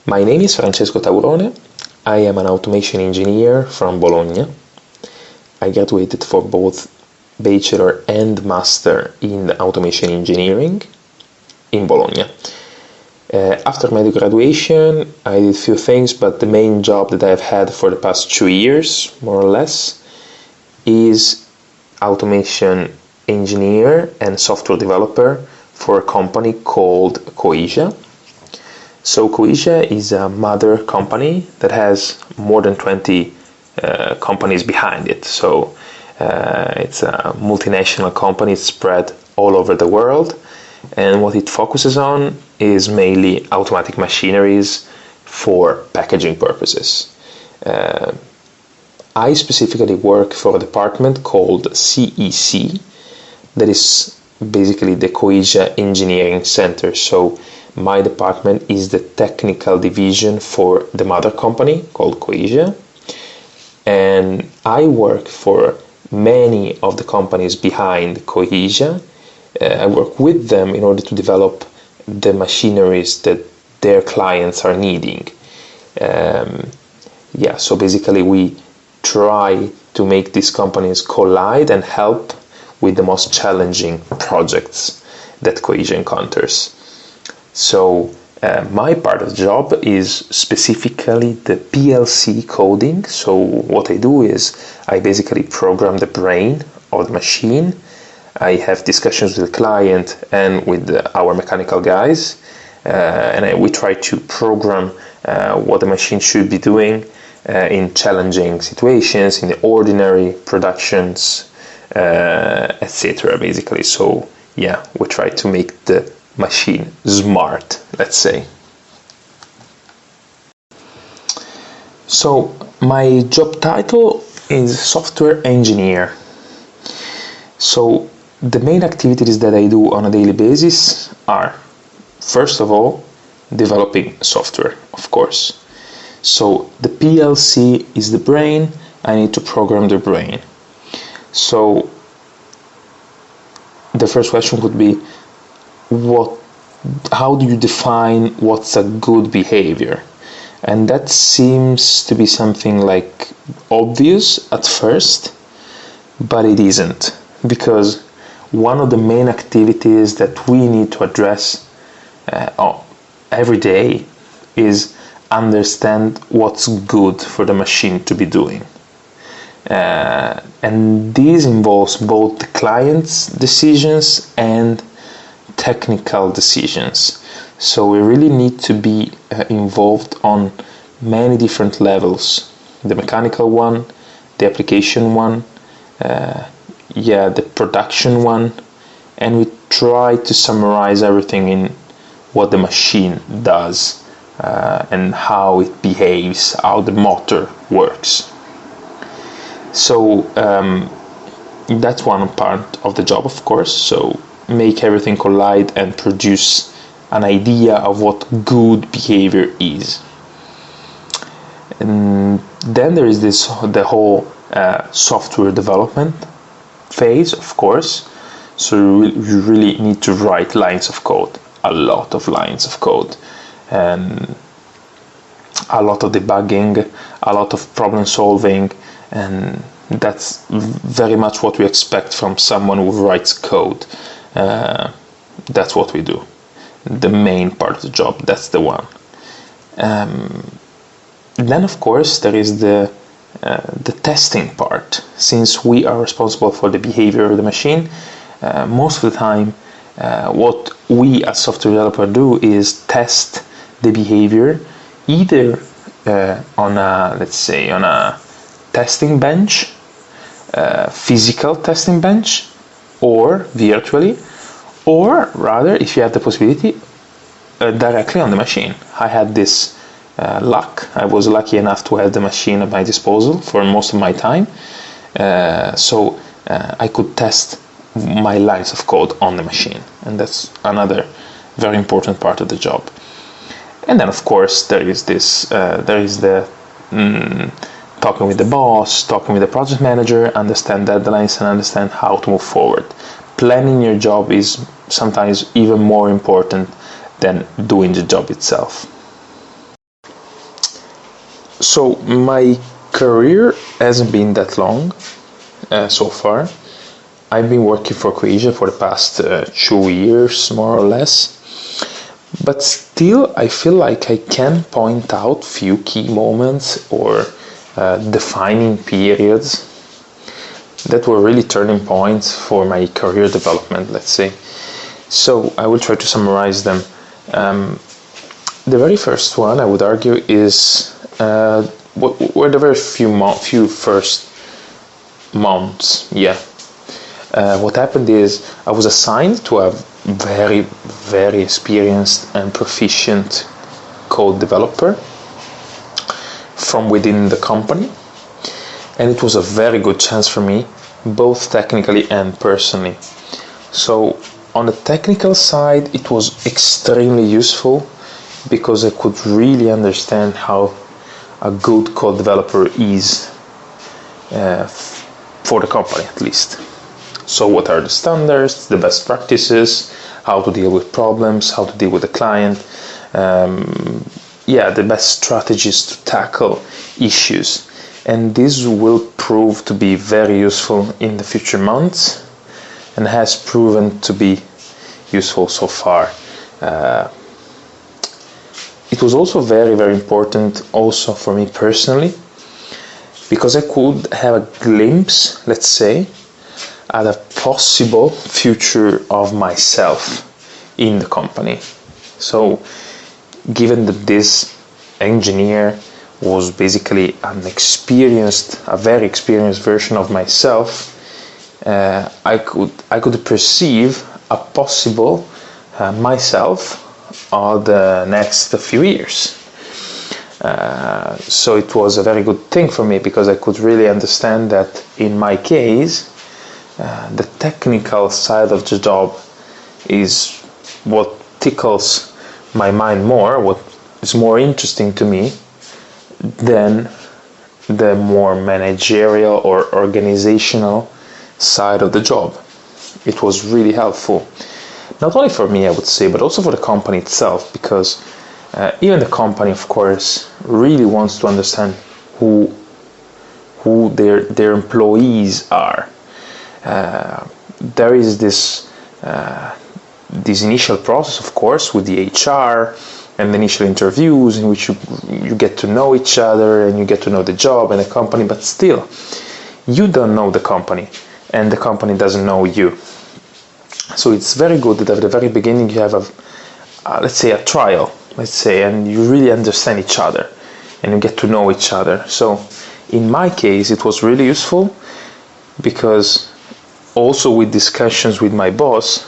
My name is Francesco Taurone. I am an automation engineer from Bologna. I graduated for both bachelor and master in automation engineering in Bologna. After my graduation, I did a few things, but the main job that I've had for the past 2 years, more or less, is automation engineer and software developer for a company called Coesia. So Coesia is a mother company that has more than 20 companies behind it. So it's a multinational company spread all over the world, and what it focuses on is mainly automatic machineries for packaging purposes. I specifically work for a department called CEC, that is basically the Coesia Engineering Center. So my department is the technical division for the mother company called Coesia, and I work for many of the companies behind Coesia. I work with them in order to develop the machineries that their clients are needing. So basically we try to make these companies collide and help with the most challenging projects that Coesia encounters. So my part of the job is specifically the PLC coding. So what I do is I basically program the brain of the machine. I have discussions with the client and with our mechanical guys, and we try to program what the machine should be doing in challenging situations, in the ordinary productions, etc. basically. So yeah, we try to make the machine smart, let's say. So my job title is software engineer. So the main activities that I do on a daily basis are, first of all, developing software, of course. So the PLC is the brain. I need to program the brain. So the first question would be, how do you define what's a good behavior? And that seems to be something like obvious at first, but it isn't, because one of the main activities that we need to address every day is understand what's good for the machine to be doing. And this involves both the client's decisions and technical decisions. So we really need to be involved on many different levels: the mechanical one, the application one, the production one, and we try to summarize everything in what the machine does and how it behaves, how the motor works. So that's one part of the job, of course. So make everything collide and produce an idea of what good behavior is. And then there is the whole software development phase, of course. So you really need to write lines of code, a lot of lines of code, and a lot of debugging, a lot of problem solving, and that's very much what we expect from someone who writes code. That's what we do. The main part of the job, that's the one. Then of course there is the testing part. Since we are responsible for the behavior of the machine, most of the time what we as software developer do is test the behavior either on a testing bench, physical testing bench, or virtually, or rather, if you have the possibility, directly on the machine. I had this luck. I was lucky enough to have the machine at my disposal for most of my time, so I could test my lines of code on the machine, and that's another very important part of the job. And then of course there is the talking with the boss, talking with the project manager, understand deadlines and understand how to move forward. Planning your job is sometimes even more important than doing the job itself. So my career hasn't been that long so far. I've been working for Cohesia for the past 2 years, more or less. But still, I feel like I can point out few key moments or defining periods that were really turning points for my career development, let's say. So I will try to summarize them. The very first one, I would argue, is were the very few first months. Yeah. What happened is I was assigned to a very, very experienced and proficient code developer from within the company, and it was a very good chance for me, both technically and personally. So on the technical side, it was extremely useful because I could really understand how a good code developer is for the company, at least. So what are the standards, the best practices, how to deal with problems, how to deal with the client, the best strategies to tackle issues. And this will prove to be very useful in the future months and has proven to be useful so far. It was also very, very important also for me personally, because I could have a glimpse, let's say, at a possible future of myself in the company. So given that this engineer was basically a very experienced version of myself, I could perceive a possible myself of the next few years. So it was a very good thing for me because I could really understand that in my case, the technical side of the job is what tickles my mind more, what is more interesting to me than the more managerial or organizational side of the job. It was really helpful, not only for me, I would say, but also for the company itself, because even the company, of course, really wants to understand who their employees are. There is this initial process, of course, with the HR and the initial interviews in which you get to know each other and you get to know the job and the company, but still, you don't know the company and the company doesn't know you. So it's very good that at the very beginning you have let's say a trial, and you really understand each other and you get to know each other. So in my case, it was really useful because also with discussions with my boss,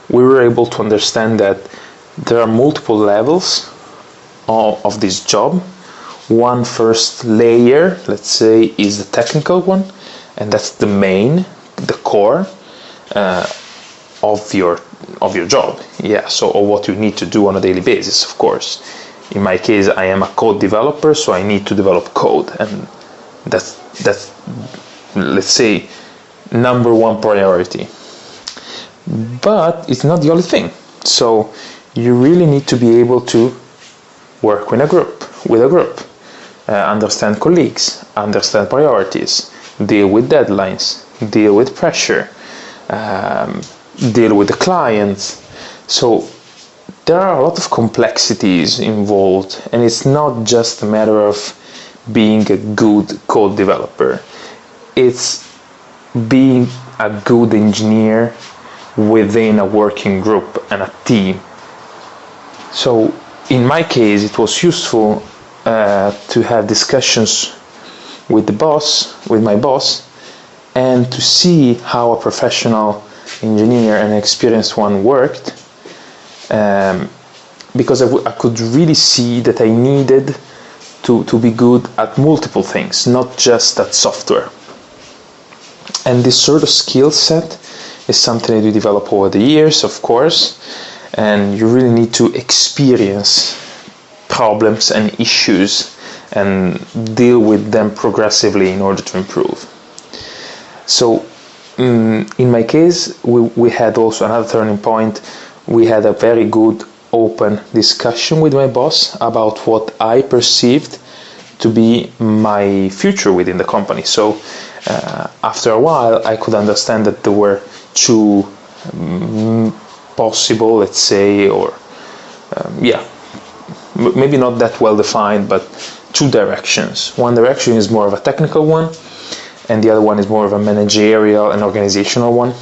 we were able to understand that there are multiple levels of this job. One first layer, let's say, is the technical one, and that's the core of your job. Or what you need to do on a daily basis, of course. In my case, I am a code developer, so I need to develop code, and that's let's say number one priority. But it's not the only thing. So you really need to be able to work with a group, understand colleagues, understand priorities, deal with deadlines, deal with pressure, deal with the clients. So there are a lot of complexities involved, and it's not just a matter of being a good code developer. It's being a good engineer within a working group and a team. So in my case, it was useful to have discussions with my boss, and to see how a professional engineer and experienced one worked, because I could really see that I needed to be good at multiple things, not just at software. And this sort of skill set is something that you develop over the years, of course, and you really need to experience problems and issues and deal with them progressively in order to improve. So in my case, we had also another turning point. We had a very good open discussion with my boss about what I perceived to be my future within the company. So after a while, I could understand that there were two possible, let's say, or maybe not that well defined, but two directions. One direction is more of a technical one, and the other one is more of a managerial and organizational one.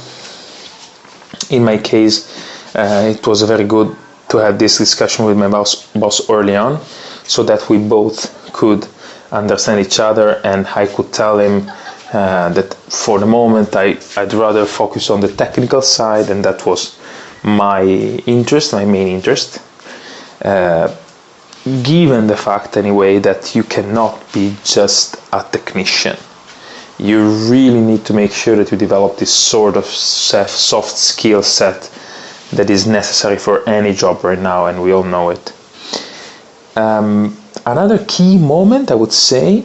In my case, it was very good to have this discussion with my boss early on, so that we both could understand each other, and I could tell him that for the moment I'd rather focus on the technical side, and that was my main interest. Given the fact anyway that you cannot be just a technician. You really need to make sure that you develop this sort of soft skill set that is necessary for any job right now, and we all know it. Another key moment, I would say,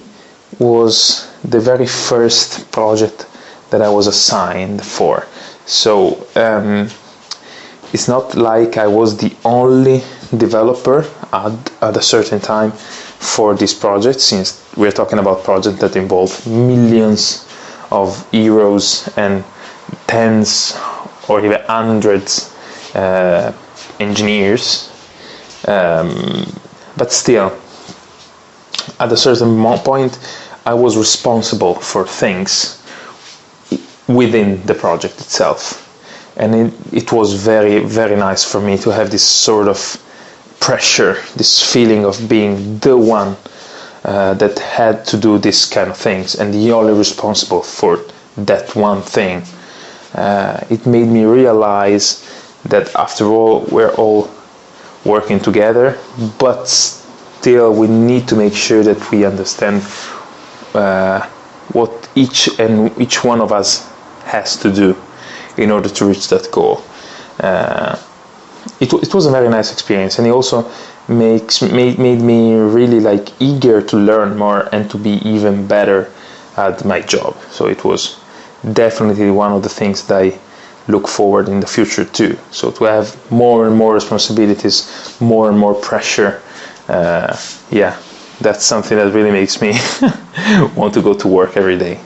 was the very first project that I was assigned for. So it's not like I was the only developer at a certain time for this project, since we're talking about projects that involve millions of euros and tens or even hundreds engineers, but still at a certain point I was responsible for things within the project itself, and it was very, very nice for me to have this sort of pressure, this feeling of being the one that had to do this kind of things and the only responsible for that one thing. It made me realize that after all we're all working together, but still we need to make sure that we understand what each one of us has to do in order to reach that goal. It was a very nice experience, and it also made me really eager to learn more and to be even better at my job. So it was definitely one of the things that I look forward in the future too. So to have more and more responsibilities, more and more pressure, that's something that really makes me want to go to work every day.